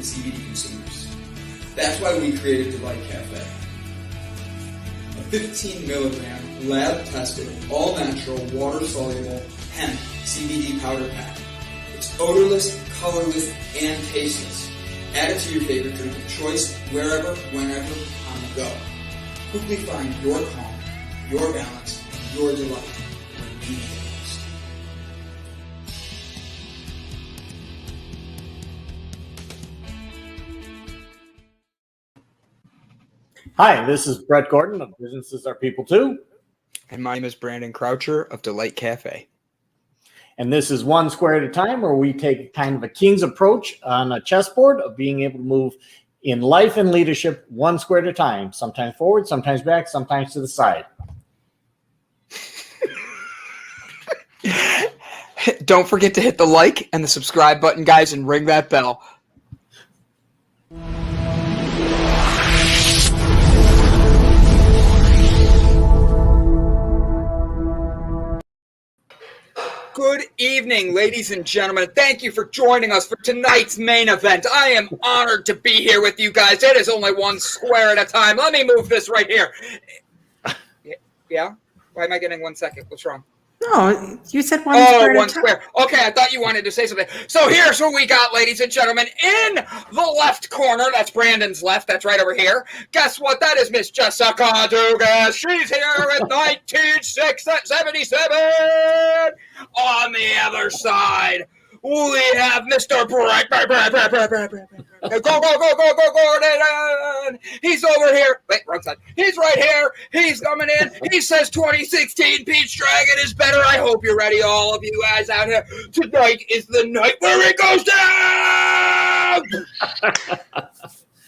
CBD consumers. That's why we created Delight Cafe. A 15 milligram lab-tested, all-natural, water-soluble hemp CBD powder pack. It's odorless, colorless, and tasteless. Add it to your favorite drink of choice, wherever, whenever, on the go. Quickly find your calm, your balance, and your delight when you need it most. Hi, this is Brett Gordon of Businesses Are People Too. And my name is Brandon Croucher of Delight Cafe. And this is One Square at a Time, where we take kind of a king's approach on a chessboard of being able to move in life and leadership one square at a time, sometimes forward, sometimes back, sometimes to the side. Don't forget to hit the like and the subscribe button, guys, and ring that bell. Good evening, ladies and gentlemen. Thank you for joining us for tonight's main event. I am honored to be here with you guys. It is only one square at a time. Let me move this right here. Yeah? Why am I getting 1 second? What's wrong? No, you said one square. Oh, one square. Okay, I thought you wanted to say something. So here's what we got, ladies and gentlemen. In the left corner, that's Brandon's left, that's right over here. Guess what? That is Miss Jessica Dugas. She's here in 1977. On the other side, we have Mr. Brett. Go, Gordon. He's over here. Wait, wrong side. He's right here. He's coming in. He says 2016 Peach Dragon is better. I hope you're ready, all of you guys out here. Tonight is the night where it goes down.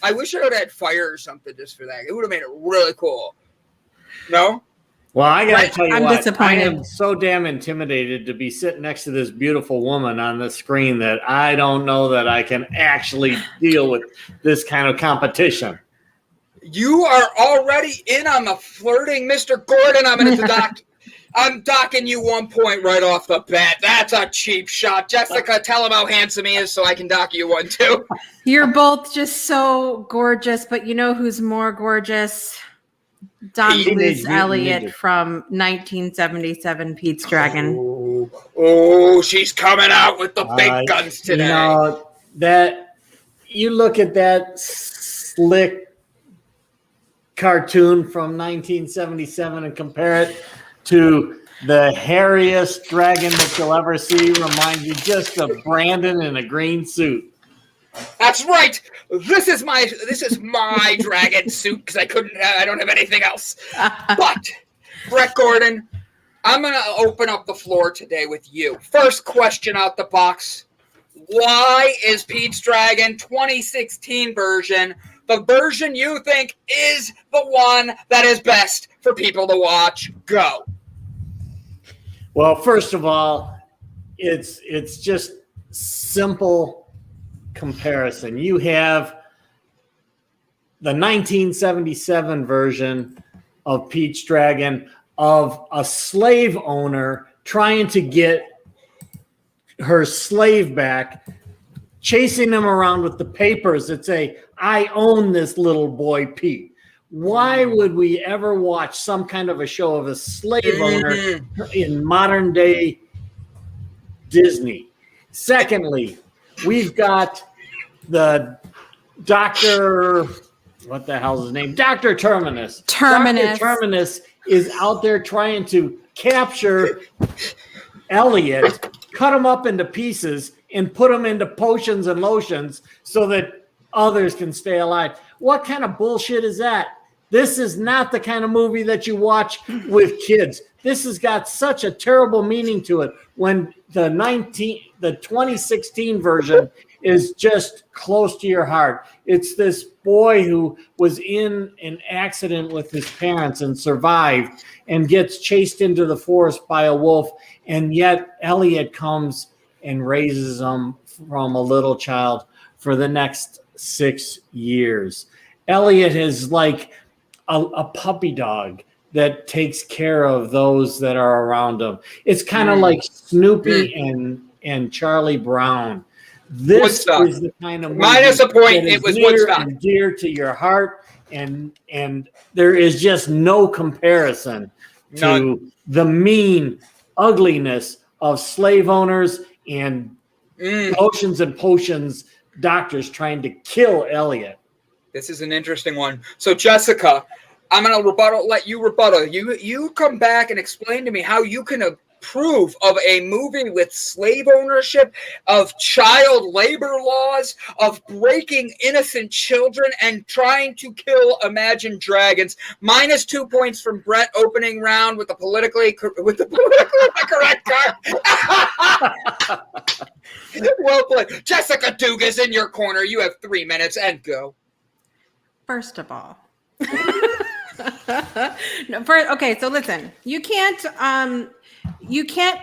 I wish I would have had fire or something just for that. It would have made it really cool. No? Well, I got to tell you I'm what, disappointed. I am so damn intimidated to be sitting next to this beautiful woman on the screen that I don't know that I can actually deal with this kind of competition. You are already in on the flirting, Mr. Gordon. I'm docking you 1 point right off the bat. That's a cheap shot. Jessica, tell him how handsome he is so I can dock you one too. You're both just so gorgeous, but you know who's more gorgeous? Don Blues Elliott from 1977 Pete's Dragon. Oh, she's coming out with the big guns today. You know, you look at that slick cartoon from 1977 and compare it to the hairiest dragon that you'll ever see, reminds you just of Brandon in a green suit. That's right. This is my dragon suit because I don't have anything else. But Brett Gordon, I'm gonna open up the floor today with you. First question out the box: why is Pete's Dragon 2016 version the version you think is the one that is best for people to watch? Go. Well, first of all, it's just simple comparison. You have the 1977 version of Peach Dragon of a slave owner trying to get her slave back, chasing him around with the papers that say, "I own this little boy Pete." Why would we ever watch some kind of a show of a slave owner in modern day Disney? Secondly, we've got the Dr. What the hell's his name? Dr. Terminus. Dr. Terminus is out there trying to capture Elliot, cut him up into pieces, and put him into potions and lotions so that others can stay alive. What kind of bullshit is that? This is not the kind of movie that you watch with kids. This has got such a terrible meaning to it when the 2016 version is just close to your heart. It's this boy who was in an accident with his parents and survived and gets chased into the forest by a wolf, and yet Elliot comes and raises him from a little child for the next 6 years. Elliot is like a puppy dog that takes care of those that are around him. It's kind of like Snoopy and Charlie Brown. This Woodstock. is the kind of movie Minus a point, that is it was near Woodstock. and dear to your heart, and there is just no comparison to None. the mean ugliness of slave owners and potions and potions doctors trying to kill Elliot. This is an interesting one. So, Jessica, I'm going to let you rebuttal. You come back and explain to me how you can approve of a movie with slave ownership, of child labor laws, of breaking innocent children, and trying to kill Imagine Dragons. Minus 2 points from Brett opening round with the politically correct card. Well played. Jessica Dugas in your corner. You have 3 minutes and go. First of all, okay, so listen, you can't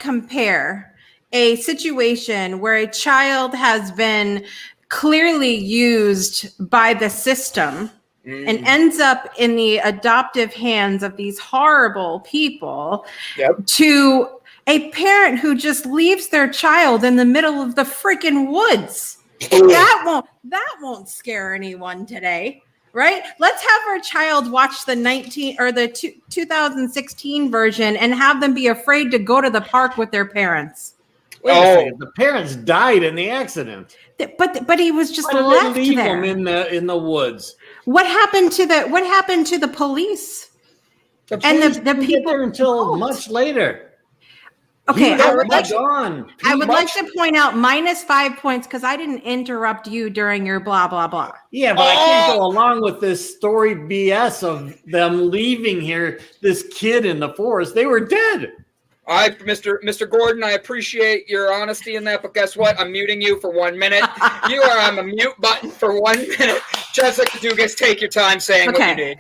compare a situation where a child has been clearly used by the system and ends up in the adoptive hands of these horrible people to a parent who just leaves their child in the middle of the freaking woods. That won't scare anyone today. Right? Let's have our child watch the 2016 version and have them be afraid to go to the park with their parents. Wait a second. The parents died in the accident. But he was just Why did left they leave there him in the woods. What happened to the police? The police didn't get there until much later. Okay, I would like to point out minus 5 points because I didn't interrupt you during your blah blah blah. Yeah, but I can't go along with this story BS of them leaving here. This kid in the forest, they were dead. Mr. Gordon, I appreciate your honesty in that, but guess what? I'm muting you for 1 minute. You are on the mute button for 1 minute. Jessica Dugas, take your time saying what you need.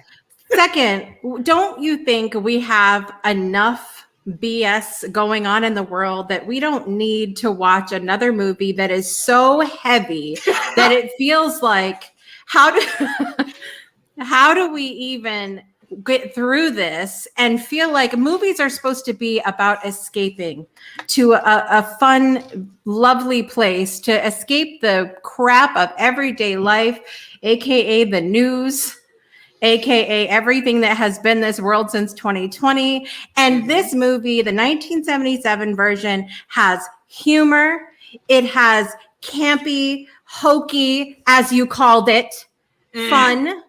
Second, don't you think we have enough BS going on in the world that we don't need to watch another movie that is so heavy that it feels like how do we even get through this and feel like movies are supposed to be about escaping to a fun, lovely place to escape the crap of everyday life, aka the news, aka everything that has been this world since 2020. And this movie, the 1977 version, has humor. It has campy, hokey, as you called it, fun.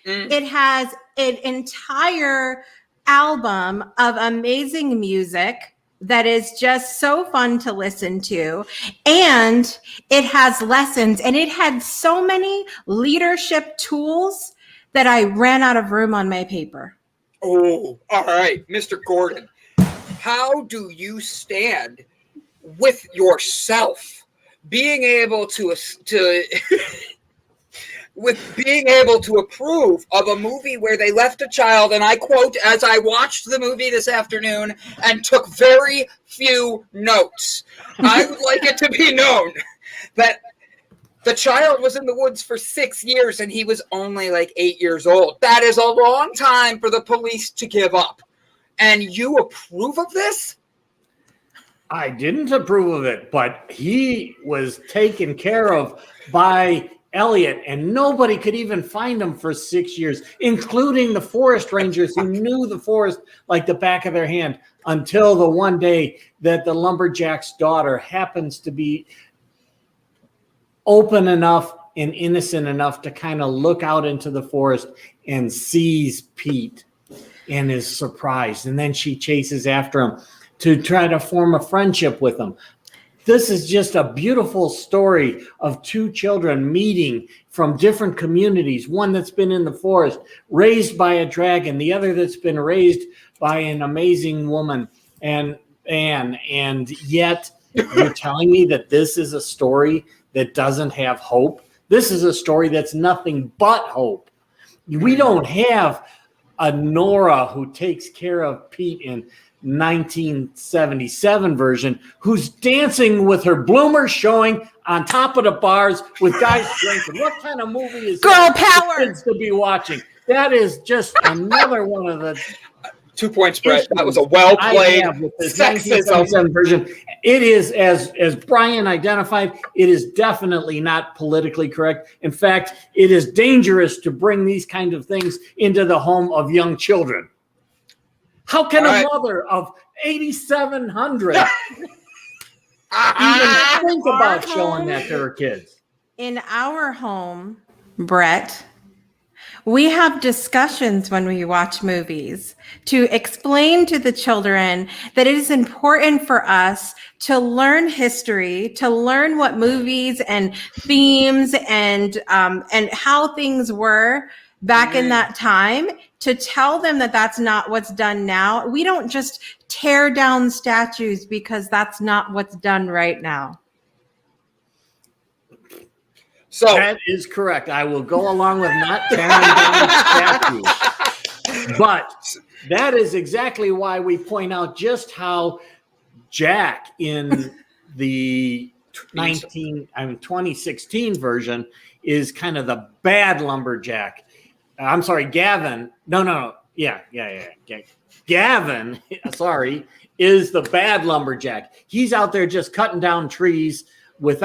It has an entire album of amazing music that is just so fun to listen to. And it has lessons, and it had so many leadership tools that I ran out of room on my paper. Oh, all right. Mr. Gordon, how do you stand with yourself being able to with being able to approve of a movie where they left a child, and I quote, as I watched the movie this afternoon and took very few notes, I would like it to be known that the child was in the woods for 6 years and he was only like 8 years old. That is a long time for the police to give up. And you approve of this? I didn't approve of it, but he was taken care of by Elliot, and nobody could even find him for 6 years, including the forest rangers who knew the forest like the back of their hand, until the one day that the lumberjack's daughter happens to be open enough and innocent enough to kind of look out into the forest and sees Pete and is surprised. And then she chases after him to try to form a friendship with him. This is just a beautiful story of two children meeting from different communities. One that's been in the forest, raised by a dragon. The other that's been raised by an amazing woman, and yet you're telling me that this is a story that doesn't have hope? This is a story that's nothing but hope. We don't have a Nora who takes care of Pete in 1977 version, who's dancing with her bloomers showing on top of the bars with guys drinking. What kind of movie is Girl that power for kids to be watching? That is just another one of the 2 points, Brett. That was a well played sexism version. It is, as Brian identified, it is definitely not politically correct. In fact, it is dangerous to bring these kind of things into the home of young children. How can a mother of 8,700 even think about showing that to her kids? In our home, Brett, we have discussions when we watch movies to explain to the children that it is important for us to learn history, to learn what movies and themes and how things were back in that time, to tell them that that's not what's done now. We don't just tear down statues because that's not what's done right now. So that is correct. I will go along with not tearing down statues. But that is exactly why we point out just how Jack in the 2016 version is kind of the bad lumberjack. I'm sorry, Gavin. No. Yeah. Gavin, sorry, is the bad lumberjack. He's out there just cutting down trees with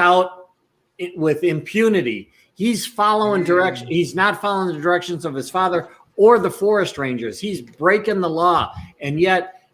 impunity. He's following direction. He's not following the directions of his father or the forest rangers. He's breaking the law. And yet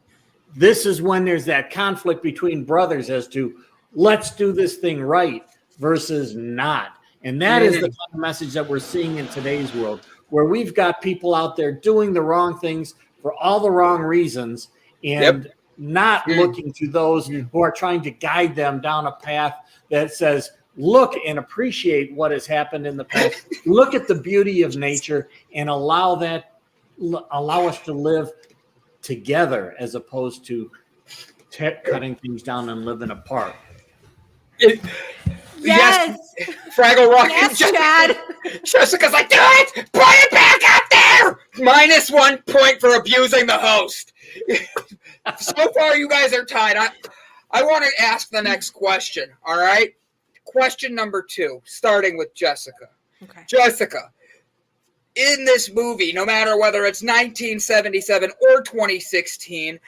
this is when there's that conflict between brothers as to let's do this thing right versus not. And that is the kind of message that we're seeing in today's world, where we've got people out there doing the wrong things for all the wrong reasons and not looking to those who are trying to guide them down a path that says, look and appreciate what has happened in the past. Look at the beauty of nature and allow us to live together as opposed to cutting things down and living apart. Yes. Fraggle Rock. Yes, Chad. Jessica's like, do it! Put it back out there! -1 point for abusing the host. So far, you guys are tied. I want to ask the next question, all right? Question number 2, starting with Jessica. Okay. Jessica, in this movie, no matter whether it's 1977 or 2016,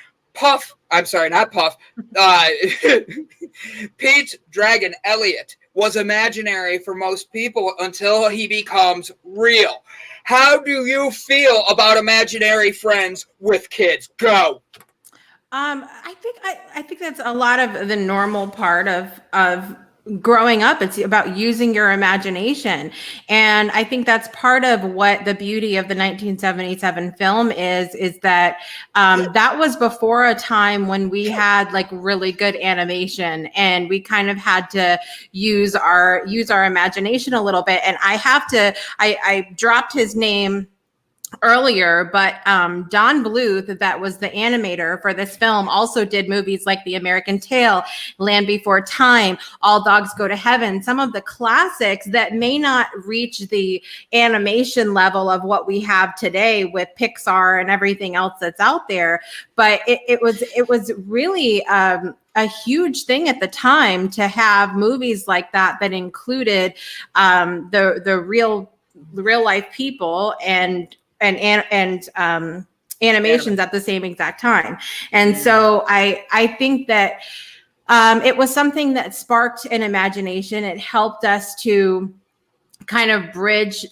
Pete's dragon Elliot was imaginary for most people until he becomes real. How do you feel about imaginary friends with kids? Go. I think that's a lot of the normal part of growing up. It's about using your imagination. And I think that's part of what the beauty of the 1977 film is that that was before a time when we had like really good animation, and we kind of had to use our imagination a little bit. And I dropped his name earlier, but Don Bluth, that was the animator for this film, also did movies like The American Tail, Land Before Time, All Dogs Go to Heaven, some of the classics that may not reach the animation level of what we have today with Pixar and everything else that's out there. But it was really a huge thing at the time to have movies like that included the real life people and animations at the same exact time. And so I think that it was something that sparked an imagination. It helped us to kind of bridge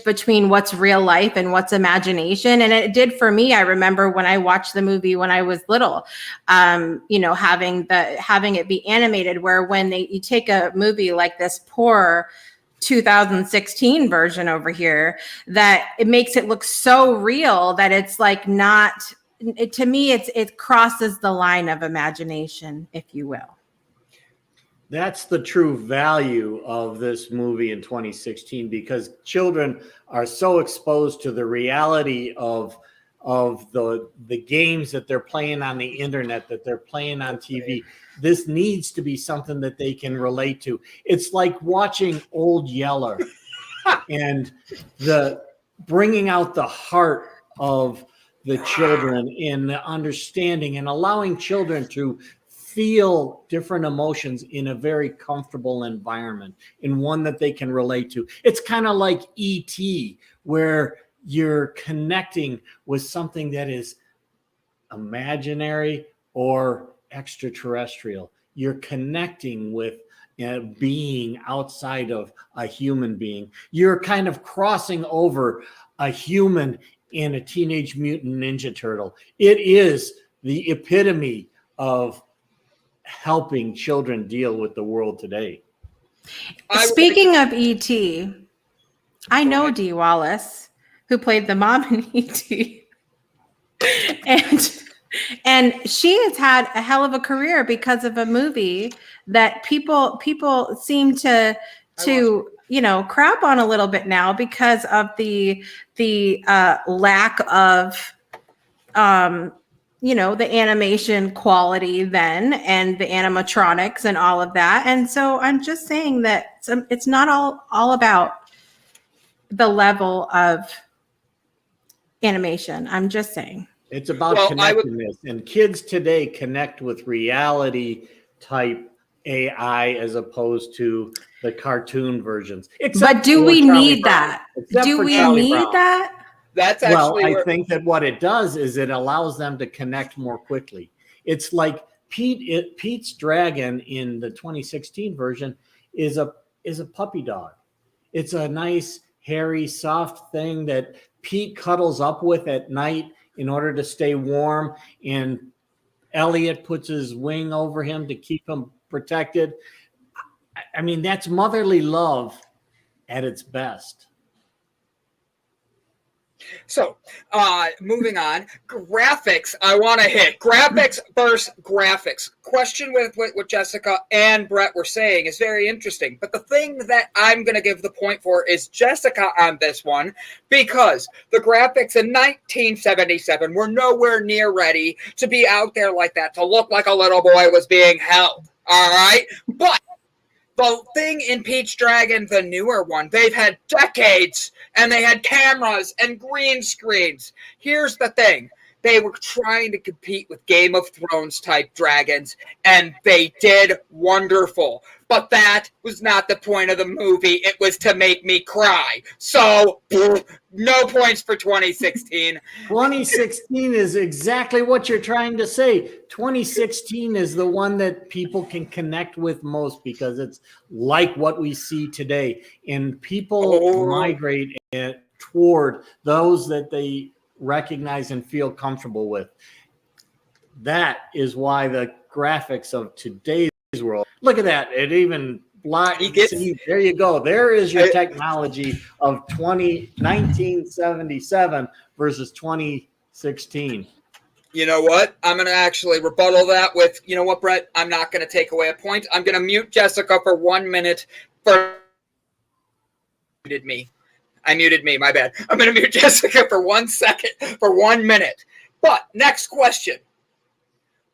between what's real life and what's imagination. And it did for me. I remember when I watched the movie when I was little, having it be animated, where when you take a movie like this poor 2016 version over here, that it makes it look so real that it's like to me, it crosses the line of imagination, if you will. That's the true value of this movie in 2016, because children are so exposed to the reality of the games that they're playing on the internet, that they're playing on TV. This needs to be something that they can relate to. It's like watching Old Yeller and the bringing out the heart of the children in the understanding and allowing children to feel different emotions in a very comfortable environment, in one that they can relate to. It's kind of like E.T., where you're connecting with something that is imaginary or extraterrestrial. You're connecting with a being outside of a human being. You're kind of crossing over a human and a Teenage Mutant Ninja Turtle. It is the epitome of helping children deal with the world today. Speaking of E.T., I know Dee Wallace, who played the mom in E.T. and she has had a hell of a career because of a movie that people seem to crap on a little bit now because of the lack of the animation quality then and the animatronics and all of that. And so I'm just saying that it's not all about the level of animation. I'm just saying. It's about connectedness, and kids today connect with reality type AI as opposed to the cartoon versions. But do we need that? Do we need that? That's actually I think that what it does is it allows them to connect more quickly. It's like Pete's dragon in the 2016 version is a puppy dog. It's a nice, hairy, soft thing that Pete cuddles up with at night in order to stay warm, and Elliot puts his wing over him to keep him protected. I mean, that's motherly love at its best. So, moving on, graphics. I want to hit graphics versus graphics. Question with what Jessica and Brett were saying is very interesting. But the thing that I'm going to give the point for is Jessica on this one, because the graphics in 1977 were nowhere near ready to be out there like that, to look like a little boy was being held. All right, but the thing in Pete's Dragon, the newer one, they've had decades, and they had cameras and green screens. Here's the thing. They were trying to compete with Game of Thrones type dragons, and they did wonderful. But that was not the point of the movie. It was to make me cry. So, no points for 2016. 2016 is exactly what you're trying to say. 2016 is the one that people can connect with most because it's like what we see today. And people migrate toward those that they recognize and feel comfortable with. That is why the graphics of today's world, look at that. It even there you go. There is your technology of 1977 versus 2016. You know what? I'm going to actually rebuttal that with, you know what, Brett? I'm not going to take away a point. I'm going to mute Jessica for 1 minute. I muted me, my bad. I'm going to mute Jessica for 1 second, for 1 minute. But next question.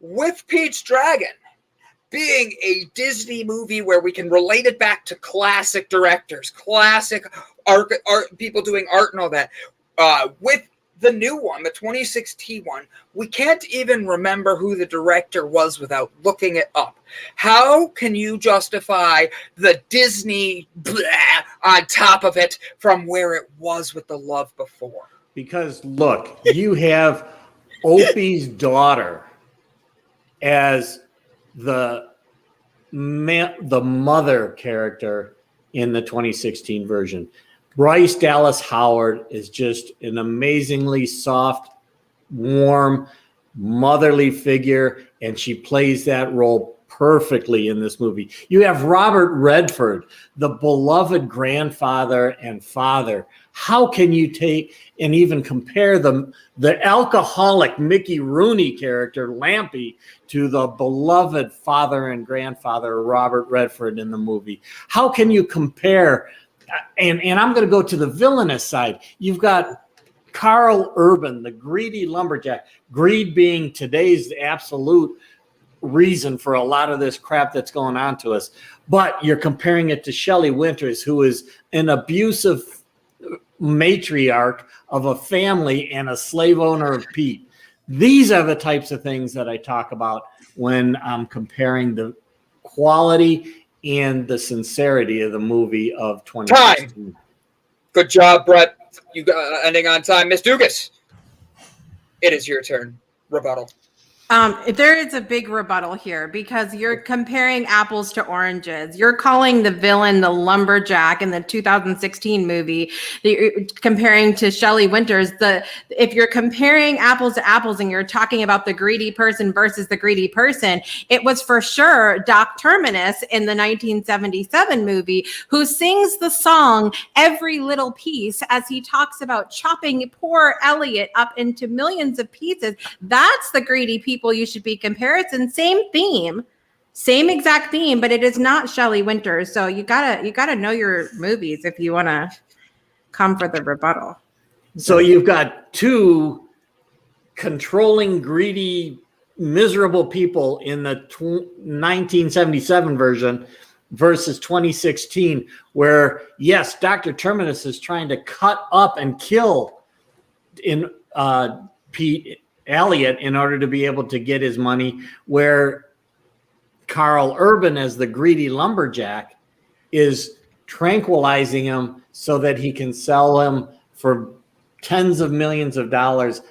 With Pete's Dragon being a Disney movie where we can relate it back to classic directors, classic art people doing art and all that, with the new one, the 2016 one, we can't even remember who the director was without looking it up. How can you justify the Disney on top of it from where it was with the love before? Because look, you have Opie's daughter as the mother character in the 2016 version. Bryce Dallas Howard is just an amazingly soft, warm, motherly figure, and she plays that role perfectly in this movie. You have Robert Redford, the beloved grandfather and father. How can you take and even compare the alcoholic Mickey Rooney character, Lampy, to the beloved father and grandfather, Robert Redford, in the movie? How can you compare? And I'm going to go to the villainous side. You've got Carl Urban, the greedy lumberjack, greed being today's absolute reason for a lot of this crap that's going on to us. But you're comparing it to Shelley Winters, who is an abusive matriarch of a family and a slave owner of Pete. These are the types of things that I talk about when I'm comparing the quality and the sincerity of the movie of 2016. Time. Good job, Brett. You got ending on time. Miss Dugas, it is your turn. rebuttal. There is a big rebuttal here because you're comparing apples to oranges. You're calling the villain the lumberjack in the 2016 movie. You're comparing to Shelley Winters. If you're comparing apples to apples and you're talking about the greedy person versus the greedy person, it was for sure Doc Terminus in the 1977 movie who sings the song Every Little Piece as he talks about chopping poor Elliot up into millions of pieces. That's the greedy people you should be comparison. Same theme, same exact theme, but it is not Shelley Winters. So you gotta know your movies if you want to come for the rebuttal. So you've got two controlling, greedy, miserable people in the 1977 version versus 2016, where yes, Dr. Terminus is trying to cut up and kill in Pete Elliot in order to be able to get his money, where Carl Urban as the greedy lumberjack is tranquilizing him so that he can sell him for tens of millions of dollars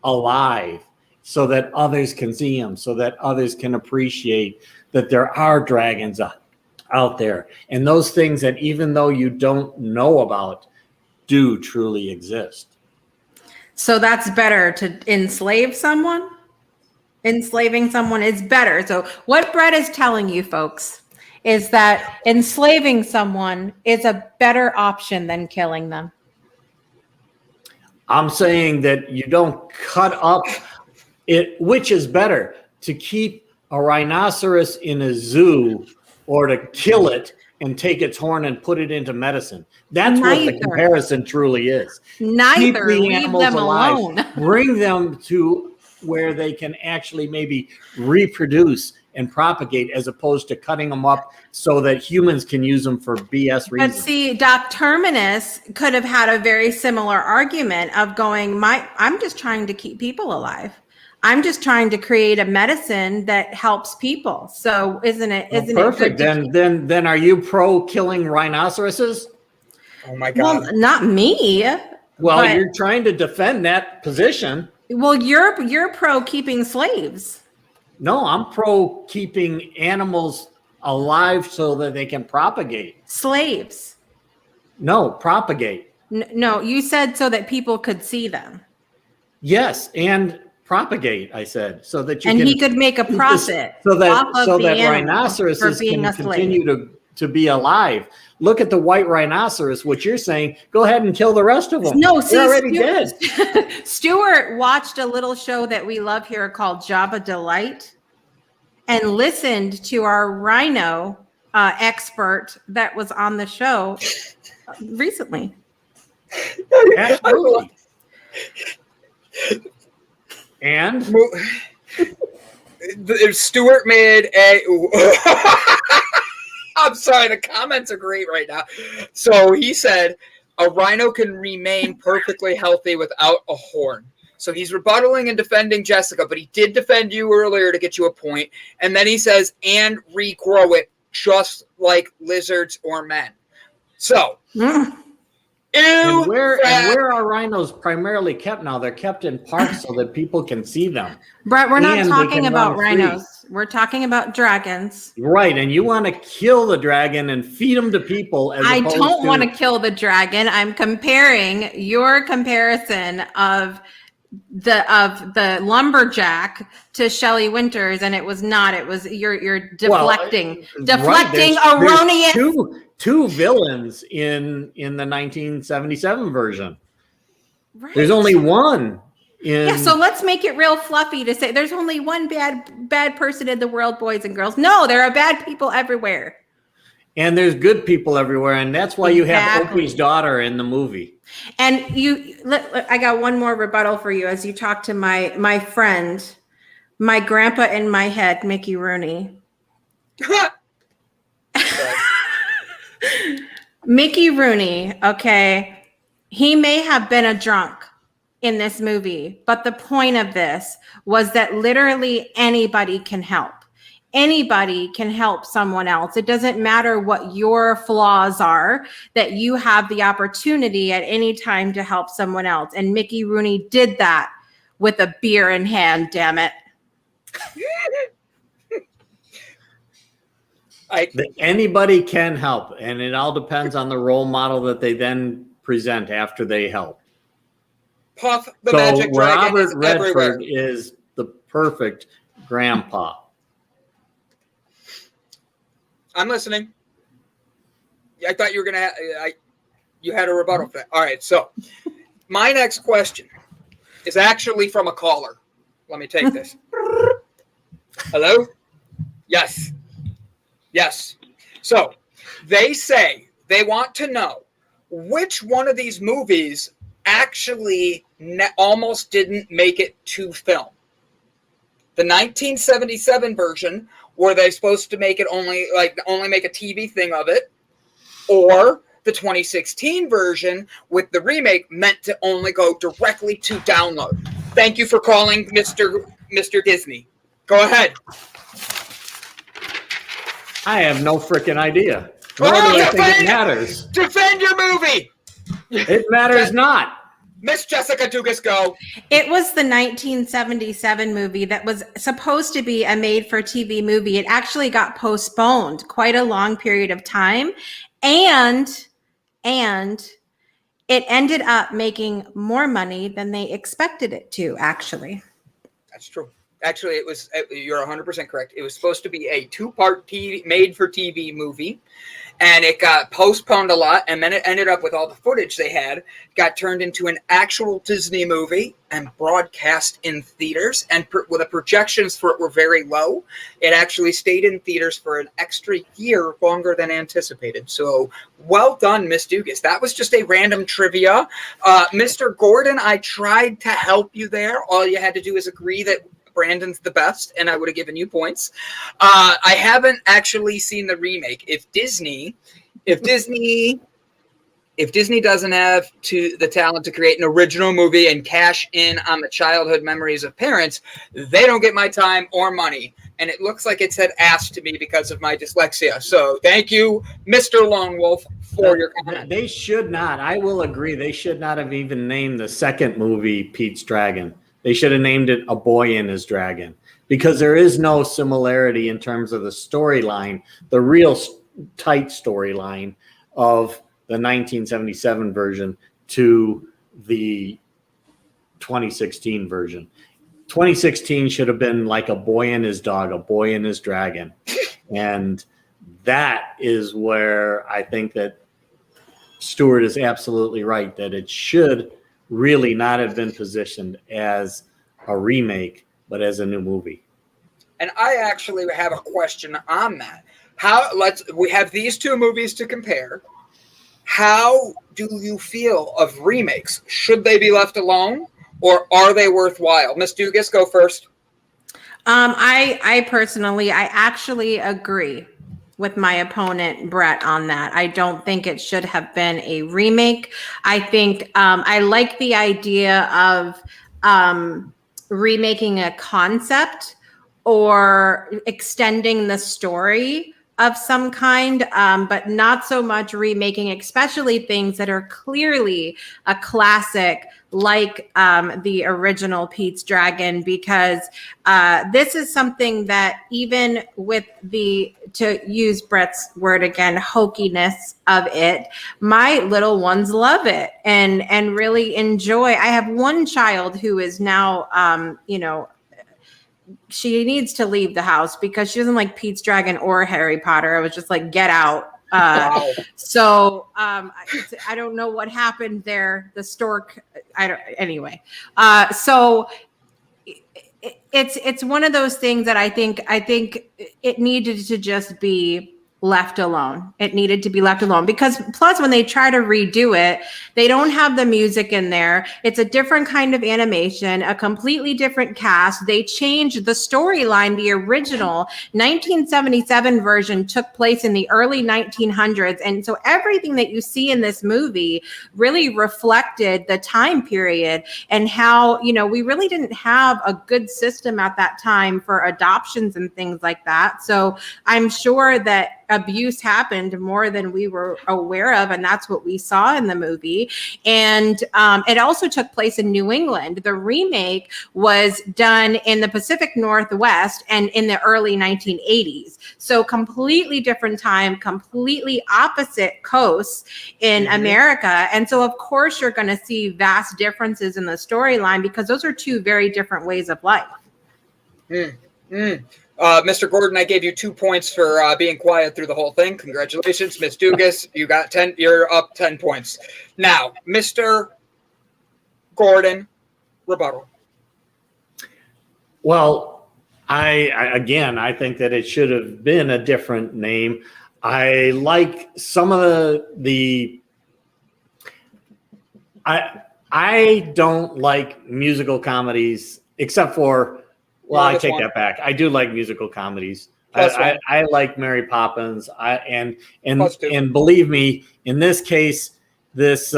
alive so that others can see him, so that others can appreciate that there are dragons out there. And those things that even though you don't know about do truly exist. So that's better to enslave someone? Enslaving someone is better. So what Brett is telling you folks is that enslaving someone is a better option than killing them. I'm saying that you don't cut up it, which is better, to keep a rhinoceros in a zoo or to kill it and take its horn and put it into medicine. That's what the comparison truly is. Neither. Leave them alone. Bring them to where they can actually maybe reproduce and propagate, as opposed to cutting them up so that humans can use them for BS reasons. But see, Doc Terminus could have had a very similar argument of going, I'm just trying to keep people alive. I'm just trying to create a medicine that helps people. So isn't it perfect? Then are you pro killing rhinoceroses? Oh my God. Well, not me. Well, you're trying to defend that position. Well, you're pro keeping slaves. No, I'm pro keeping animals alive so that they can propagate. Slaves. No, propagate. No, you said so that people could see them. Yes, and propagate, I said, so that you and can, he could make a profit so that rhinoceroses can continue to be alive. Look at the white rhinoceros. What you're saying, go ahead and kill the rest of them. No, they're already dead. Stuart watched a little show that we love here called Jabba Delight and listened to our rhino expert that was on the show recently. Absolutely. And Stuart made a I'm sorry, the comments are great right now. So he said a rhino can remain perfectly healthy without a horn. So he's rebuttaling and defending Jessica, but he did defend you earlier to get you a point. And then he says, and regrow it just like lizards or men. So And where are rhinos primarily kept now? They're kept in parks so that people can see them. Brett, we're not talking about rhinos. We're talking about dragons. Right, and you want to kill the dragon and feed them to people. I don't want to kill the dragon. I'm comparing your comparison of the lumberjack to Shelley Winters, and it was not. It was you're deflecting, deflecting erroneous. There's two villains in the 1977 version. Right. There's only one. So let's make it real fluffy to say there's only one bad person in the world, boys and girls. No, there are bad people everywhere. And there's good people everywhere, and that's why you have Opie's daughter in the movie. And I got one more rebuttal for you as you talk to my friend, my grandpa in my head, Mickey Rooney. Mickey Rooney, okay, he may have been a drunk in this movie, but the point of this was that literally anybody can help. Anybody can help someone else. It doesn't matter what your flaws are, that you have the opportunity at any time to help someone else. And Mickey Rooney did that with a beer in hand, damn it. Anybody can help, and it all depends on the role model that they then present after they help. Puff the Magic Dragon Robert is everywhere. Redford is the perfect grandpa. I'm listening. I thought you were gonna. You had a rebuttal for that. All right. So, my next question is actually from a caller. Let me take this. Hello. Yes. Yes. So, they say they want to know which one of these movies actually almost didn't make it to film. The 1977 version, were they supposed to make it only make a TV thing of it, or the 2016 version with the remake meant to only go directly to download? Thank you for calling, Mr. Disney. Go ahead. I have no freaking idea. Nor do I think it matters. Defend your movie. It matters not. Miss Jessica Dugas, go. It was the 1977 movie that was supposed to be a made-for-TV movie. It actually got postponed quite a long period of time, and it ended up making more money than they expected it to, actually. That's true. Actually, you're 100% correct. It was supposed to be a 2-part made-for-TV movie, and it got postponed a lot, and then it ended up with all the footage they had, got turned into an actual Disney movie and broadcast in theaters, and the projections for it were very low. It actually stayed in theaters for an extra year longer than anticipated. So, well done, Miss Dugas. That was just a random trivia. Mr. Gordon, I tried to help you there. All you had to do is agree that Brandon's the best, and I would have given you points. I haven't actually seen the remake. If Disney doesn't have the talent to create an original movie and cash in on the childhood memories of parents, they don't get my time or money. And it looks like it said ass to me because of my dyslexia. So thank you, Mr. Lone Wolf, for your comment. They should not. I will agree. They should not have even named the second movie Pete's Dragon. They should have named it A Boy and His Dragon, because there is no similarity in terms of the storyline, the real tight storyline of the 1977 version to the 2016 version. 2016 should have been like A Boy and His Dog, A Boy and His Dragon. And that is where I think that Stuart is absolutely right, that it should really not have been positioned as a remake, but as a new movie. And I actually have a question on that. We have these two movies to compare. How do you feel of remakes? Should they be left alone, or are they worthwhile? Miss Dugas, go first. I personally, I actually agree with my opponent, Brett, on that. I don't think it should have been a remake. I think I like the idea of remaking a concept or extending the story of some kind, but not so much remaking, especially things that are clearly a classic like the original Pete's Dragon, because this is something that even with to use Brett's word again, hokiness of it, my little ones love it and really enjoy. I have one child who is now, she needs to leave the house because she doesn't like Pete's Dragon or Harry Potter. I was just like, get out. Wow. So I don't know what happened there. The stork. Anyway. So it's one of those things that I think it needed to just be left alone. It needed to be left alone because plus when they try to redo it, they don't have the music in there. It's a different kind of animation, a completely different cast. They changed the storyline. The original 1977 version took place in the early 1900s. And so everything that you see in this movie really reflected the time period and how, we really didn't have a good system at that time for adoptions and things like that. So I'm sure that abuse happened more than we were aware of, and that's what we saw in the movie. And it also took place in New England. The remake was done in the Pacific Northwest and in the early 1980s. So completely different time, completely opposite coasts in America. And so of course you're going to see vast differences in the storyline because those are two very different ways of life. Mr. Gordon, I gave you 2 points for being quiet through the whole thing. Congratulations, Miss Dugas. You got 10. You're up 10 points. Now, Mr. Gordon, rebuttal. Well, I think that it should have been a different name. I like some of I don't like musical comedies except for, well, I take that back. I do like musical comedies. I like Mary Poppins. And believe me, in this case, this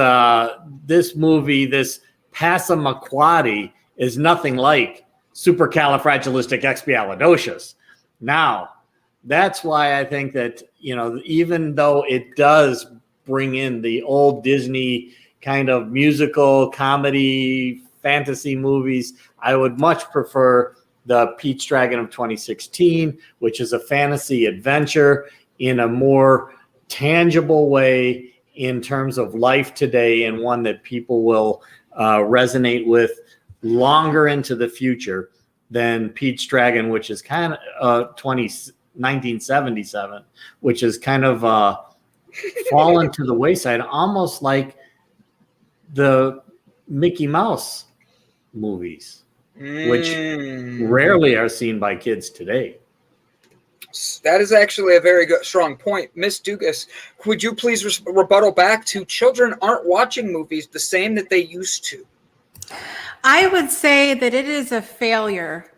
movie, this Passamaquoddy, is nothing like Supercalifragilisticexpialidocious. Now, that's why I think that, even though it does bring in the old Disney kind of musical comedy fantasy movies, I would much prefer the Pete's Dragon of 2016, which is a fantasy adventure in a more tangible way in terms of life today, and one that people will resonate with longer into the future than Pete's Dragon, which is kind of 1977, which is kind of fallen to the wayside, almost like the Mickey Mouse movies, which rarely are seen by kids today. That is actually a very good, strong point. Miss Dugas, would you please rebuttal back to children aren't watching movies the same that they used to? I would say that it is a failure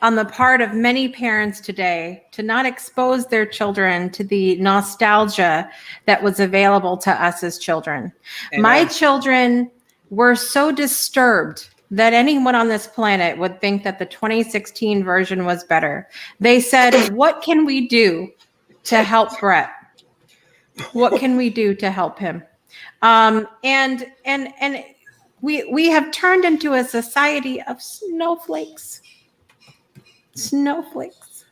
on the part of many parents today to not expose their children to the nostalgia that was available to us as children. Amen. My children were so disturbed that anyone on this planet would think that the 2016 version was better. They said, what can we do to help Brett? What can we do to help him? And we have turned into a society of snowflakes. Snowflakes.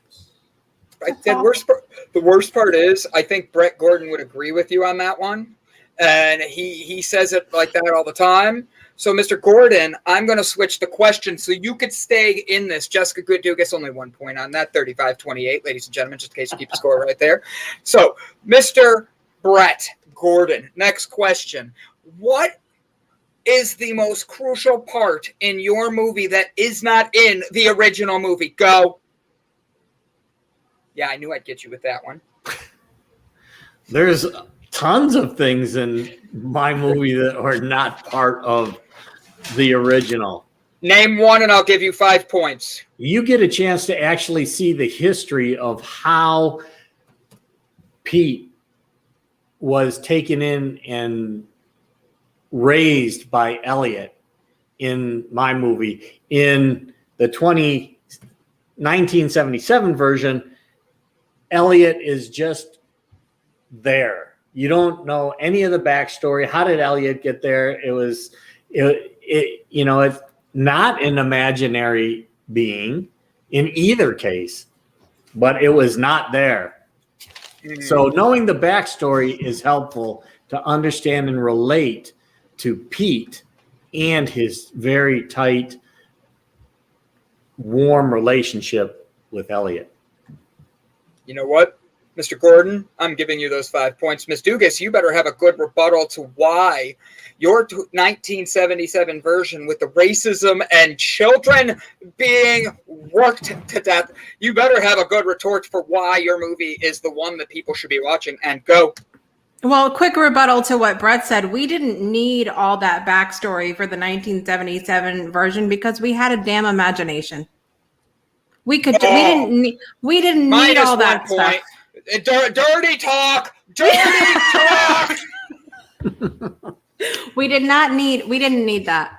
The worst part is, I think Brett Gordon would agree with you on that one. And he says it like that all the time. So, Mr. Gordon, I'm going to switch the question so you could stay in this. Jessica Dugas, only 1 point on that, 35-28, ladies and gentlemen, just in case you keep the score right there. So, Mr. Brett Gordon, next question. What is the most crucial part in your movie that is not in the original movie? Go. Yeah, I knew I'd get you with that one. There's tons of things in my movie that are not part of the original. Name one and I'll give you 5 points. You get a chance to actually see the history of how Pete was taken in and raised by Elliot in my movie. In the 1977 version, Elliot is just there. You don't know any of the backstory. How did Elliot get there? It's not an imaginary being in either case, but it was not there. So knowing the backstory is helpful to understand and relate to Pete and his very tight, warm relationship with Elliot. You know what, Mr. Gordon, I'm giving you those 5 points. Ms. Dugas, you better have a good rebuttal to why your 1977 version with the racism and children being worked to death, you better have a good retort for why your movie is the one that people should be watching. And go. Well, quick rebuttal to what Brett said. We didn't need all that backstory for the 1977 version because we had a damn imagination. We didn't need all that stuff. Dirty talk. Dirty talk. We didn't need that.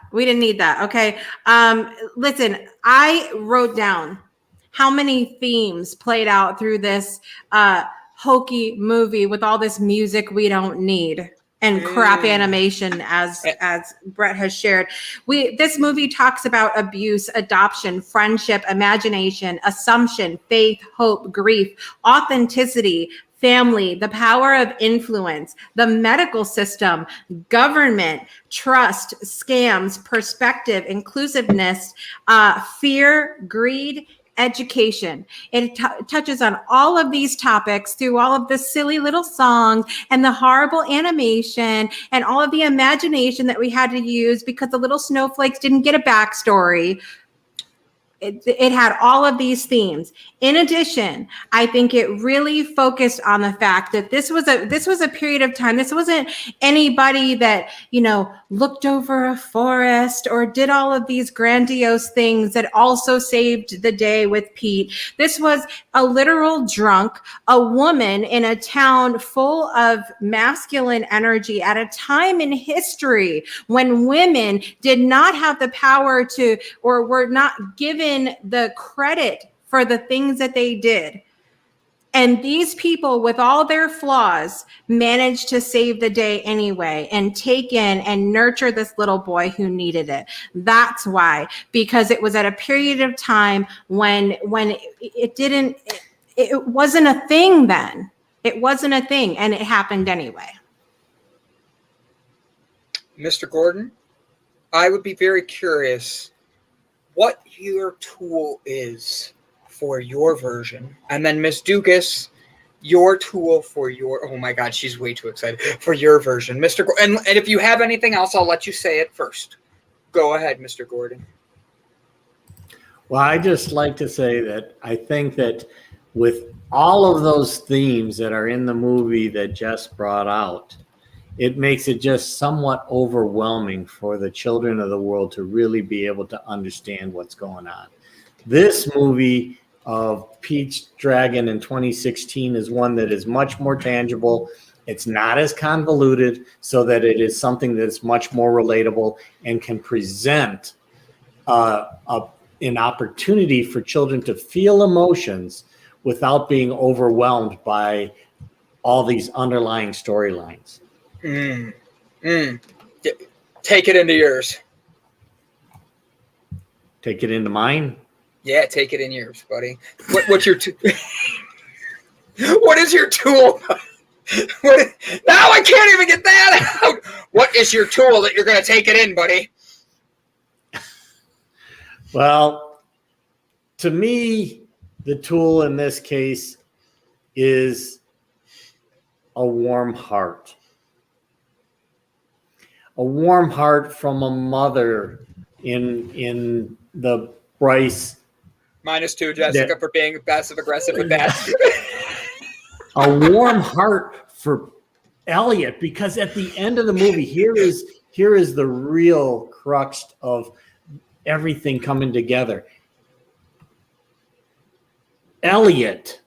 Okay. Listen, I wrote down how many themes played out through this hokey movie with all this music we don't need and crap animation, as Brett has shared. This movie talks about abuse, adoption, friendship, imagination, assumption, faith, hope, grief, authenticity, family, the power of influence, the medical system, government, trust, scams, perspective, inclusiveness, fear, greed, education. It touches on all of these topics through all of the silly little songs and the horrible animation and all of the imagination that we had to use because the little snowflakes didn't get a backstory. It had all of these themes. In addition, I think it really focused on the fact that this was a period of time. This wasn't anybody that, looked over a forest or did all of these grandiose things that also saved the day with Pete. This was a literal drunk, a woman in a town full of masculine energy at a time in history when women did not have the power to, or were not given the credit for the things that they did. And these people, with all their flaws, managed to save the day anyway and take in and nurture this little boy who needed it. That's why, because it was at a period of time when it wasn't a thing then. It wasn't a thing, and it happened anyway. Mr. Gordon, I would be very curious what your tool is for your version, and then Miss Dugas, your tool for your, oh my God, she's way too excited, for your version. Mr. Gordon, and if you have anything else, I'll let you say it first. Go ahead, Mr. Gordon. Well, I just like to say that I think that with all of those themes that are in the movie that Jess brought out, it makes it just somewhat overwhelming for the children of the world to really be able to understand what's going on. This movie of Pete's Dragon in 2016 is one that is much more tangible. It's not as convoluted, so that it is something that's much more relatable and can present an opportunity for children to feel emotions without being overwhelmed by all these underlying storylines. Take it into yours. Take it into mine? Yeah, take it in yours, buddy. What's your what is your tool? Now I can't even get that out. What is your tool that you're going to take it in, buddy? Well, to me, the tool in this case is a warm heart. A warm heart from a mother in the Bryce. -2, Jessica, for being passive aggressive with that. A warm heart for Elliot, because at the end of the movie, here is the real crux of everything coming together. Elliot,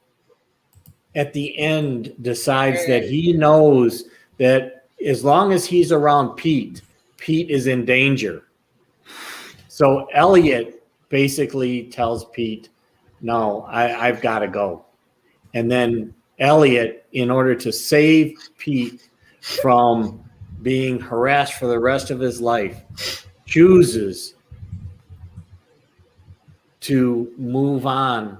at the end, decides that he knows that as long as he's around Pete is in danger. So Elliot basically tells Pete, no, I've got to go. And then Elliot, in order to save Pete from being harassed for the rest of his life, chooses to move on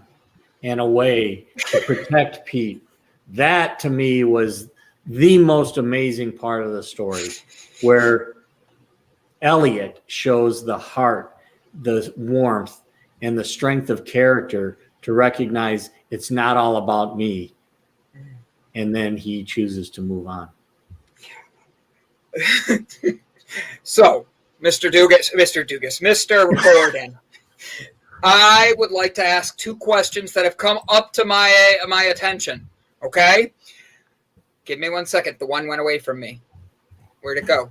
and away to protect Pete. That, to me, was the most amazing part of the story, where Elliot shows the heart, the warmth, and the strength of character to recognize it's not all about me. And then he chooses to move on. So, Mr. Gordon, I would like to ask 2 questions that have come up to my attention. Okay? Give me 1 second. The one went away from me. Where'd it go?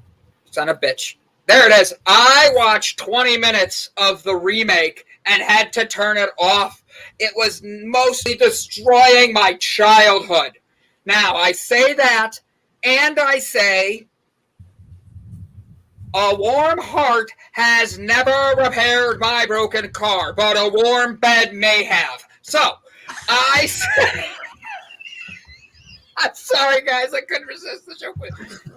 Son of a bitch. There it is. I watched 20 minutes of the remake and had to turn it off. It was mostly destroying my childhood. Now, I say that, and I say a warm heart has never repaired my broken car, but a warm bed may have. So, I say... I'm sorry, guys. I couldn't resist the joke.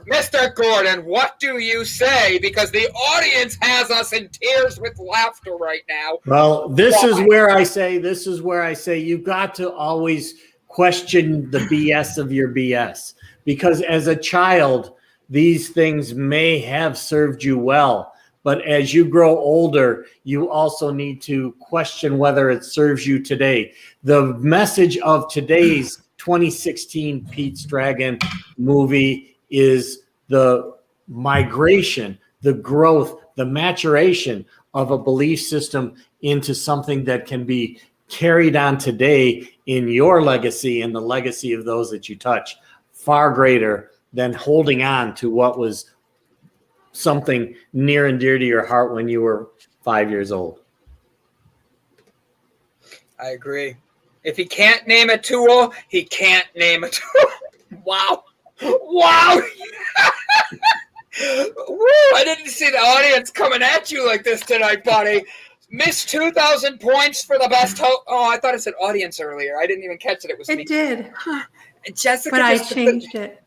Mr. Gordon, what do you say? Because the audience has us in tears with laughter right now. Well, this is where I say you've got to always question the BS of your BS, because as a child, these things may have served you well. But as you grow older, you also need to question whether it serves you today. The message of today's 2016 Pete's Dragon movie is the migration, the growth, the maturation of a belief system into something that can be carried on today in your legacy and the legacy of those that you touch, far greater than holding on to what was something near and dear to your heart when you were 5 years old. I agree. If he can't name a tool, he can't name a tool. Wow. Wow. Woo, I didn't see the audience coming at you like this tonight, buddy. Missed 2,000 points for the best host. Oh, I thought it said audience earlier. I didn't even catch it. It was me. It did. Jessica, But I changed it.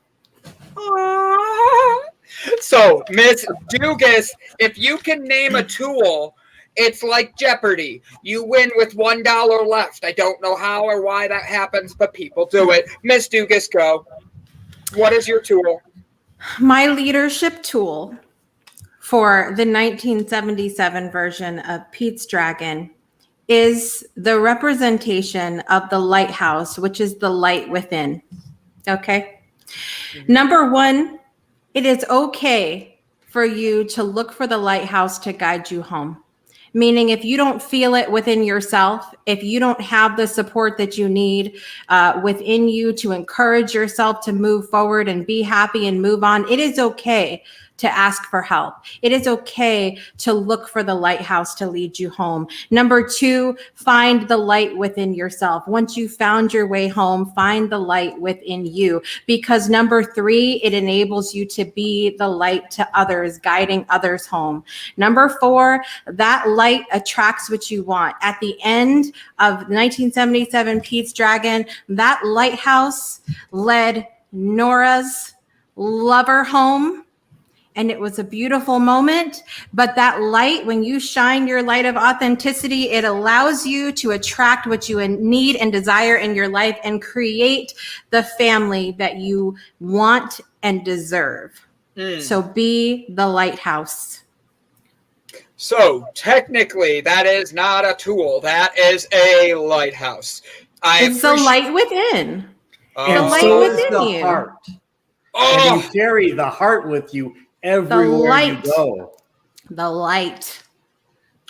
So, Miss Dugas, if you can name a tool, it's like Jeopardy. You win with $1 left. I don't know how or why that happens, but people do it. Miss Dugas, go. What is your tool? My leadership tool for the 1977 version of Pete's Dragon is the representation of the lighthouse, which is the light within. Okay. Number one, it is okay for you to look for the lighthouse to guide you home. Meaning, if you don't feel it within yourself, if you don't have the support that you need within you to encourage yourself to move forward and be happy and move on, it is okay to ask for help. It is okay to look for the lighthouse to lead you home. Number two, find the light within yourself. Once you found your way home, find the light within you. Because number three, it enables you to be the light to others, guiding others home. Number four, that light attracts what you want. At the end of 1977 Pete's Dragon, that lighthouse led Nora's lover home. And it was a beautiful moment. But that light, when you shine your light of authenticity, it allows you to attract what you need and desire in your life and create the family that you want and deserve. So be the lighthouse. So technically, that is not a tool. That is a lighthouse. It's the light within. And the light so within is the you. heart. And you carry the heart with you everywhere you go. The light.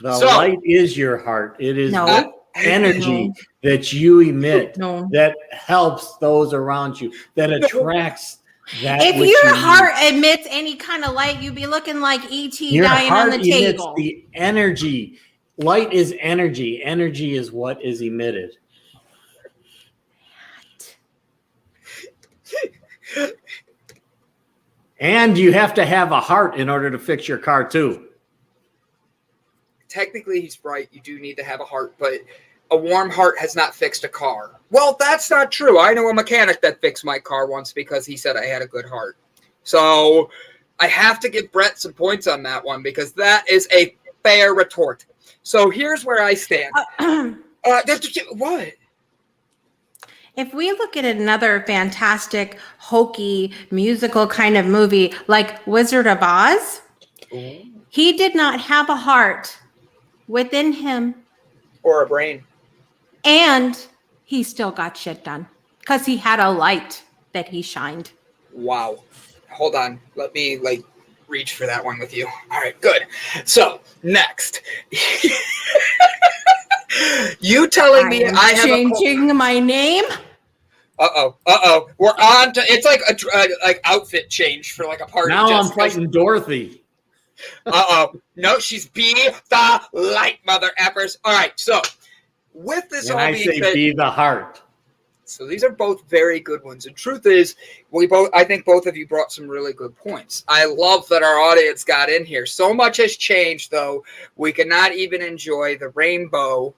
The light is your heart. It is the energy that you emit that helps those around you, that attracts that. If your heart emits any kind of light, you'd be looking like E.T. dying on the table. The energy. Light is energy. Energy is what is emitted. And you have to have a heart in order to fix your car too. Technically, he's right. You do need to have a heart, but a warm heart has not fixed a car. Well, that's not true. I know a mechanic that fixed my car once because he said I had a good heart. So I have to give Brett some points on that one because that is a fair retort. So here's where I stand. What? If we look at another fantastic, hokey, musical kind of movie like Wizard of Oz, he did not have a heart within him. Or a brain. And he still got shit done because he had a light that he shined. Wow. Hold on. Let me, reach for that one with you. All right, good. So, next. You telling me I have changing my name? Uh-oh. We're on to, it's like a outfit change for like a party. Now I'm fighting Dorothy. No, she's be the light, mother effers. All right, so with this all being said, be the heart. So these are both very good ones. And truth is, I think both of you brought some really good points. I love that our audience got in here. So much has changed, though. We cannot even enjoy the rainbow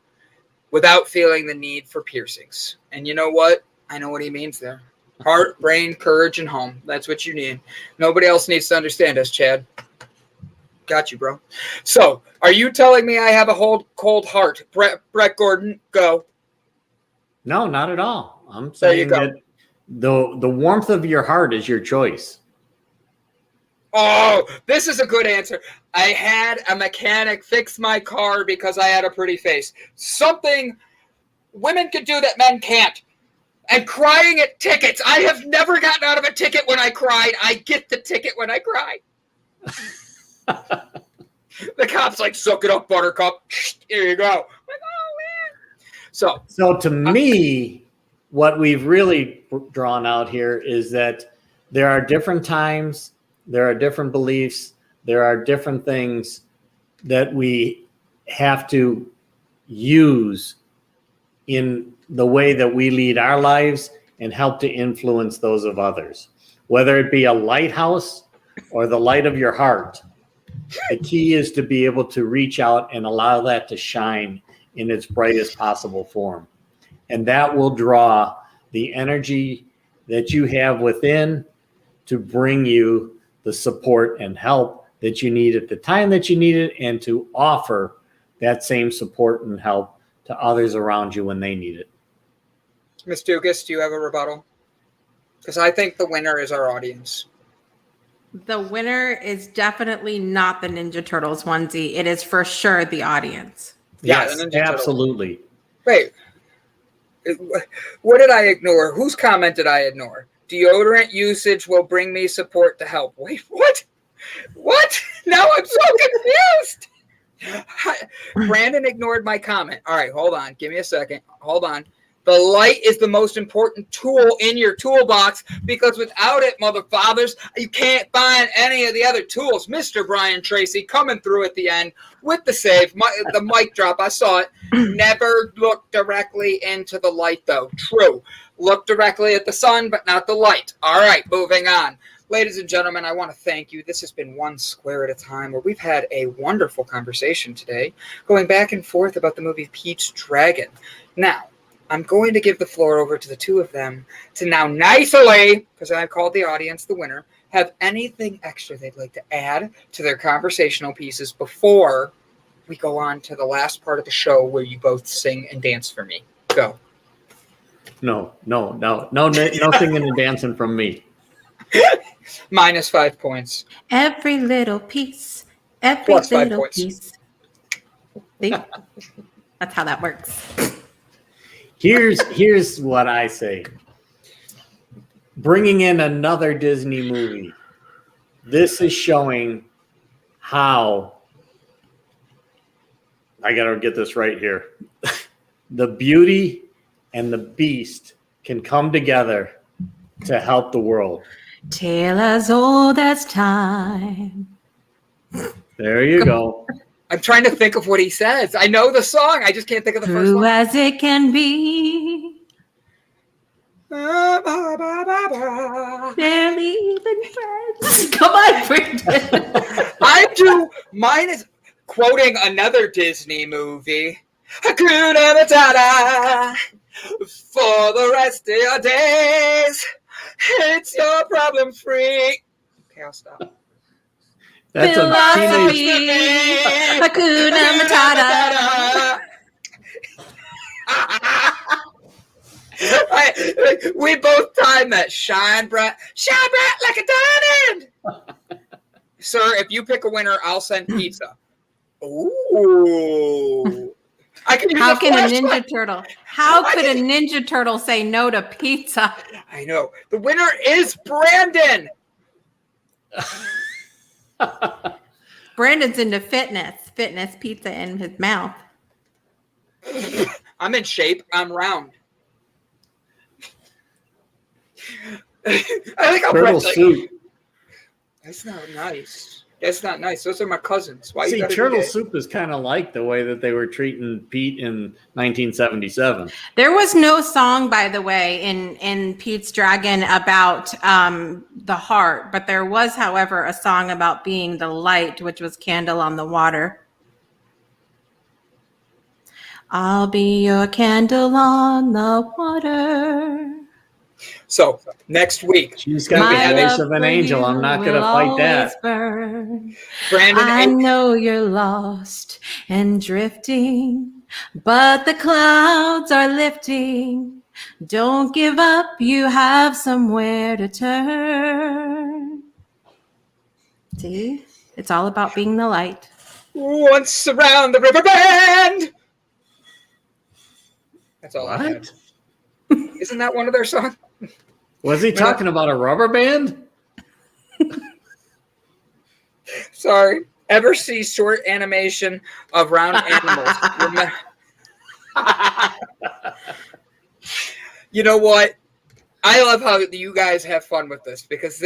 without feeling the need for piercings. And you know what? I know what he means there. Heart, brain, courage, and home. That's what you need. Nobody else needs to understand us, Chad. Got you, bro. So, are you telling me I have a cold heart? Brett Gordon, go. No, not at all. I'm saying that the warmth of your heart is your choice. Oh, this is a good answer. I had a mechanic fix my car because I had a pretty face. Something women could do that men can't. And crying at tickets. I have never gotten out of a ticket when I cried. I get the ticket when I cry. The cop's like, suck it up, buttercup. Here you go. I'm like, oh, man. So to me, what we've really drawn out here is that there are different times, there are different beliefs, there are different things that we have to use in the way that we lead our lives and help to influence those of others. Whether it be a lighthouse or the light of your heart, the key is to be able to reach out and allow that to shine in its brightest possible form. And that will draw the energy that you have within to bring you the support and help that you need at the time that you need it, and to offer that same support and help to others around you when they need it. Ms. Dugas, do you have a rebuttal? Because I think the winner is our audience. The winner is definitely not the Ninja Turtles onesie. It is for sure the audience. Yes, absolutely. Wait, what did I ignore? Whose comment did I ignore? Deodorant usage will bring me support to help. Wait, what? What? Now I'm so confused. Brandon ignored my comment. All right, hold on. Give me a second. Hold on. The light is the most important tool in your toolbox, because without it, mother fathers, you can't find any of the other tools. Mr. Brian Tracy coming through at the end with the save, the mic drop. I saw it. Never look directly into the light, though. True. Look directly at the sun, but not the light. All right, moving on. Ladies and gentlemen, I want to thank you. This has been One Square at a Time, where we've had a wonderful conversation today, going back and forth about the movie Pete's Dragon. Now, I'm going to give the floor over to the two of them to now nicely, because I called the audience the winner, have anything extra they'd like to add to their conversational pieces before we go on to the last part of the show where you both sing and dance for me. Go. No singing and dancing from me. Minus 5 points. Every little piece. Every Plus 5 little points. piece. See? That's how that works. Here's what I say. Bringing in another Disney movie. This is showing how, I gotta get this right here, the Beauty and the Beast can come together to help the world. Tale as old as time. There you go. I'm trying to think of what he says. I know the song. I just can't think of the first True one. as it can be. Barely even friends. Come on, Brendan. Mine is quoting another Disney movie. Hakuna Matata for the rest of your days. It's your problem free. Okay, I'll stop. That's Philosophy. a teenage... Hakuna Matata. We both timed that. Shine bright like a diamond. Sir, if you pick a winner, I'll send pizza. Ooh. How could a Ninja Turtle say no to pizza? I know. The winner is Brandon. Brandon's into fitness pizza in his mouth. I'm in shape. I'm round. I think I'll Turtle soup. That's not nice. That's not nice. Those are my cousins. Why? See, turtle soup is kind of like the way that they were treating Pete in 1977. There was no song, by the way, in Pete's Dragon about the heart, but there was, however, a song about being the light, which was Candle on the Water. I'll be your candle on the water. So next week, She's got we'll be the having voice of an angel. I'm not going to fight that. Brandon. I know you're lost and drifting, but the clouds are lifting. Don't give up, you have somewhere to turn. See? It's all about being the light. Once around the river bend. That's all I had. Isn't that one of their songs? Was he talking about a rubber band? Sorry. Ever see short animation of round animals? You know what? I love how you guys have fun with this because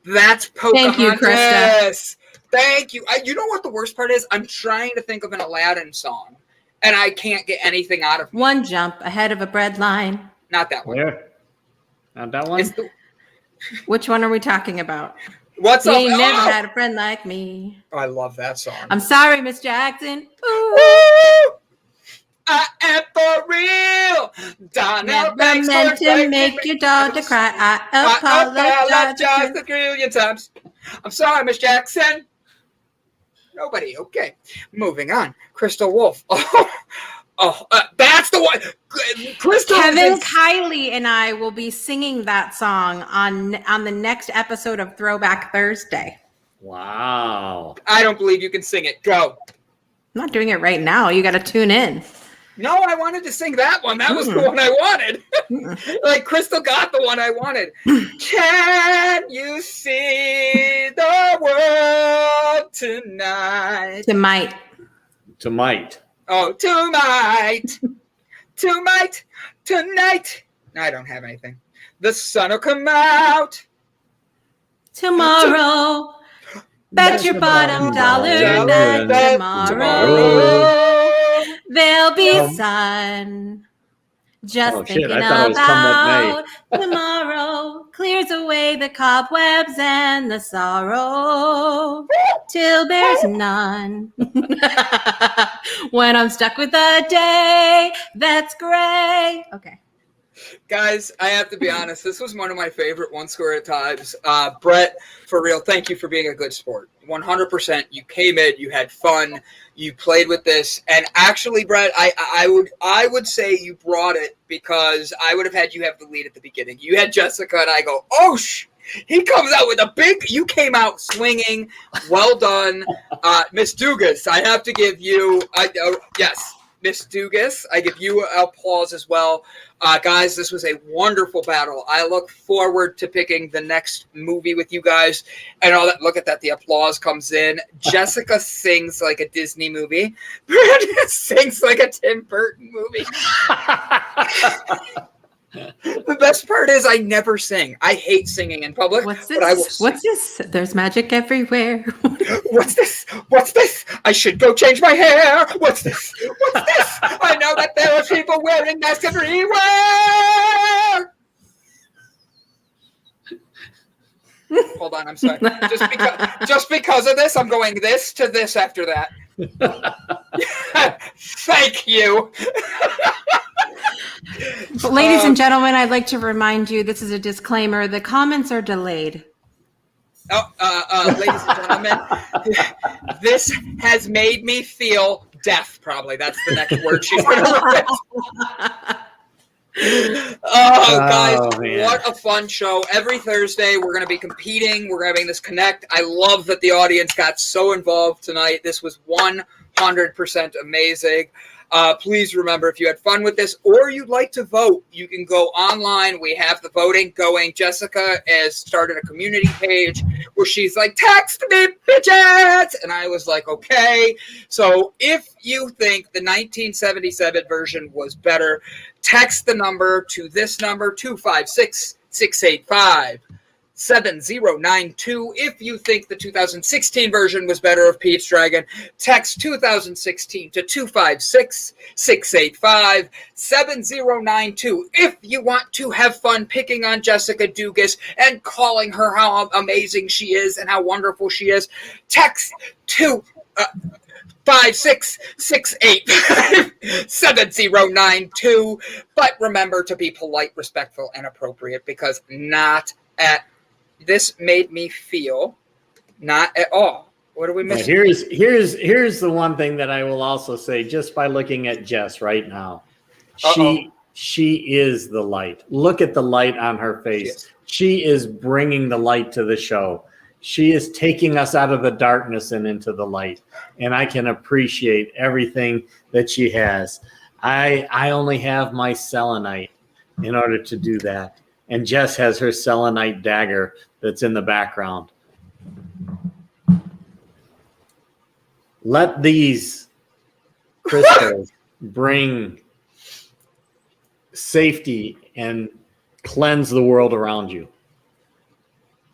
that's Pocahontas. Thank you, Krista. Thank you. You know what the worst part is? I'm trying to think of an Aladdin song, and I can't get anything out of it. One jump ahead of a bread line. Not that one. Where? Not that one? Which one are we talking about? What's You up? ain't never had a friend like me. I love that song. I'm sorry, Miss Jackson. Ooh. Woo! I am for real. Never meant to make your daughter cry. I apologize a trillion times. I'm sorry, Miss Jackson. Nobody. Okay. Moving on. Crystal Wolf. That's the one. Crystal. Kevin Kiley and I will be singing that song on the next episode of Throwback Thursday. Wow. I don't believe you can sing it. Go. I'm not doing it right now. You got to tune in. No, I wanted to sing that one. That was the one I wanted. Like Crystal got the one I wanted. Can you see the world tonight? Tonight. Oh, tonight. Tonight. I don't have anything. The sun will come out. Tomorrow. Bet your bottom dollar that tomorrow. There'll be sun. Just thinking about tomorrow clears away the cobwebs and the sorrow till there's none. When I'm stuck with a day that's gray. Okay. Guys, I have to be honest. This was one of my favorite One Score at Times. Brett, for real, thank you for being a good sport. 100%. You came in, you had fun, you played with this, and actually, Brett, I would say you brought it because I would have had you have the lead at the beginning. You had Jessica, and I go, oh he comes out with a big. You came out swinging. Well done, Miss Dugas. I have to give you, yes. Miss Dugas, I give you applause as well. Guys, this was a wonderful battle. I look forward to picking the next movie with you guys and all that. Look at that. The applause comes in. Jessica sings like a Disney movie. Brandon sings like a Tim Burton movie. The best part is I never sing. I hate singing in public. What's this? What's this? There's magic everywhere. What's this? What's this? I should go change my hair. What's this? What's this? I know that there are people wearing masks everywhere. Hold on, I'm sorry. Just because of this, I'm going this to this after that. Thank you. Ladies and gentlemen, I'd like to remind you, this is a disclaimer. The comments are delayed. Ladies and gentlemen, this has made me feel deaf, probably. That's the next word she's going to write. Guys, what a fun show. Every Thursday, we're going to be competing. We're having this connect. I love that the audience got so involved tonight. This was 100% amazing. Please remember, if you had fun with this or you'd like to vote, you can go online. We have the voting going. Jessica has started a community page where she's like, text me, bitches! And I was like, okay. So if you think the 1977 version was better, text the number to this number, 256-685. 7092. If you think the 2016 version was better of Pete's Dragon, text 2016 to 256-685 7092. If you want to have fun picking on Jessica Dugas and calling her how amazing she is and how wonderful she is, text to 566-87092. But remember to be polite, respectful, and appropriate, because this made me feel not at all. What are we missing? Here's the one thing that I will also say, just by looking at Jess right now. She is the light. Look at the light on her face. She is bringing the light to the show. She is taking us out of the darkness and into the light. And I can appreciate everything that she has. I only have my selenite in order to do that. And Jess has her selenite dagger that's in the background. Let these crystals bring safety and cleanse the world around you.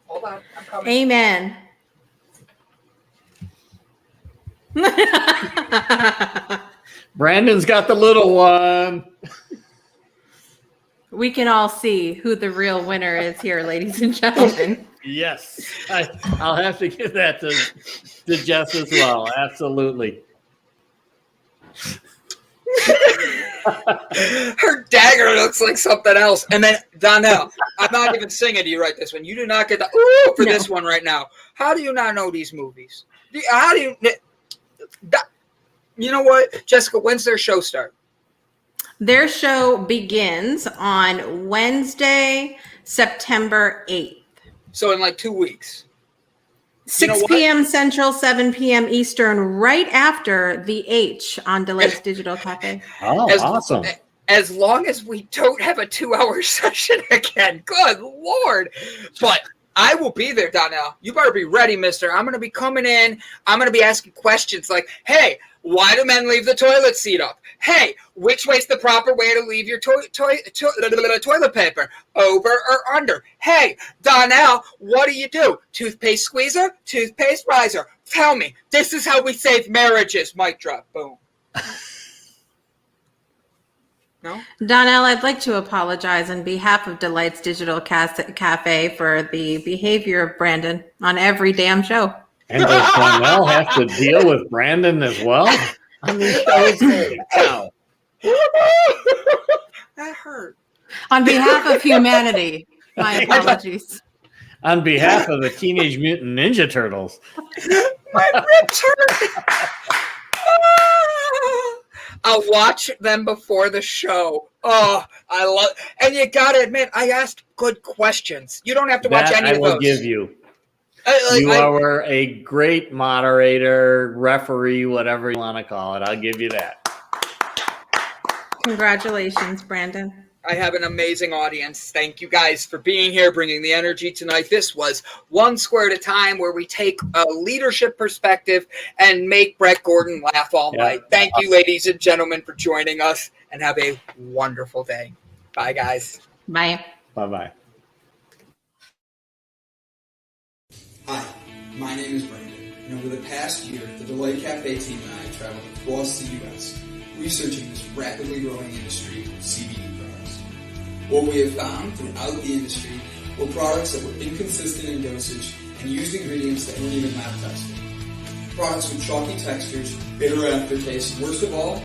Hold on, I'm coming. Amen. Brandon's got the little one. We can all see who the real winner is here, ladies and gentlemen. Yes, I'll have to give that to Jess as well. Absolutely. Her dagger looks like something else. And then, Donnell, I'm not even singing to you right this one. You do not get the ooh for this one right now. How do you not know these movies? How do you... You know what, Jessica, when's their show start? Their show begins on Wednesday, September 8th. So in like 2 weeks. 6 p.m. Central, 7 p.m. Eastern, right after the H on Delights Digital Cafe. Oh, awesome. As long as we don't have a 2-hour session again. Good Lord. But I will be there, Donnell. You better be ready, mister. I'm going to be coming in. I'm going to be asking questions like, hey, why do men leave the toilet seat up? Hey, which way's the proper way to leave your toilet paper? Over or under? Hey, Donnell, what do? Toothpaste squeezer? Toothpaste riser? Tell me, this is how we save marriages. Mic drop. Boom. No? Donnell, I'd like to apologize on behalf of Delights Digital Cafe for the behavior of Brandon on every damn show. And does Donnell have to deal with Brandon as well? I mean, wow. That hurt. On behalf of humanity, my apologies. On behalf of the Teenage Mutant Ninja Turtles. My ribs hurt. I'll watch them before the show. Oh, I love, and you gotta admit, I asked good questions. You don't have to watch any of those. I will give you. You are a great moderator, referee, whatever you want to call it. I'll give you that. Congratulations, Brandon. I have an amazing audience. Thank you guys for being here, bringing the energy tonight. This was One Square at a Time, where we take a leadership perspective and make Brett Gordon laugh all night. Thank you, ladies and gentlemen, for joining us, and have a wonderful day. Bye, guys. Bye. Bye-bye. Hi, my name is Brandon, and over the past year, the Delight Cafe team and I traveled across the U.S. researching this rapidly growing industry of CBD products. What we have found throughout the industry were products that were inconsistent in dosage and used ingredients that weren't even lab tested. Products with chalky textures, bitter aftertaste, and worst of all,